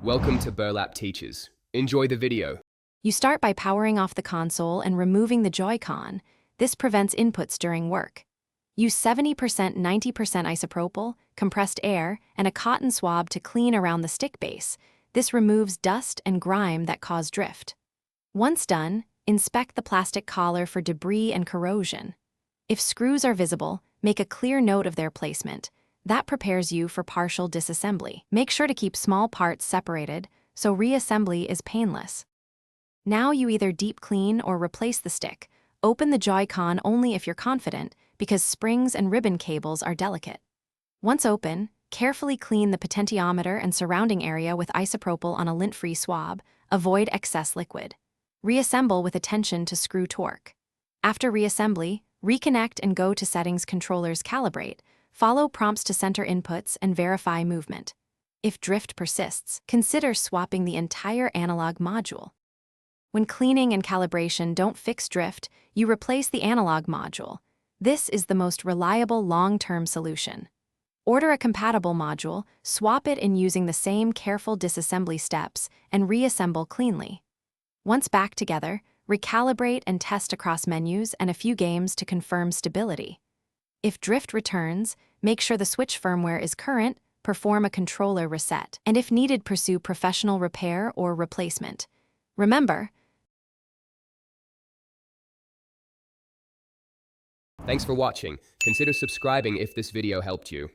Welcome to Burlap Teachers. Enjoy the video. You start by powering off the console and removing the Joy-Con. This prevents inputs during work. Use 70%, 90% isopropyl, compressed air, and a cotton swab to clean around the stick base. This removes dust and grime that cause drift. Once done, inspect the plastic collar for debris and corrosion. If screws are visible, make a clear note of their placement. That prepares you for partial disassembly. Make sure to keep small parts separated so reassembly is painless. Now you either deep clean or replace the stick. Open the Joy-Con only if you're confident, because springs and ribbon cables are delicate. Once open, carefully clean the potentiometer and surrounding area with isopropyl on a lint-free swab. Avoid excess liquid. Reassemble with attention to screw torque. After reassembly, reconnect and go to Settings Controllers Calibrate. Follow prompts to center inputs and verify movement. If drift persists, consider swapping the entire analog module. When cleaning and calibration don't fix drift, you replace the analog module. This is the most reliable long-term solution. Order a compatible module, swap it in using the same careful disassembly steps, and reassemble cleanly. Once back together, recalibrate and test across menus and a few games to confirm stability. If drift returns, make sure the switch firmware is current, perform a controller reset, and if needed, pursue professional repair or replacement. Remember, Thanks for watching. Consider subscribing if this video helped you.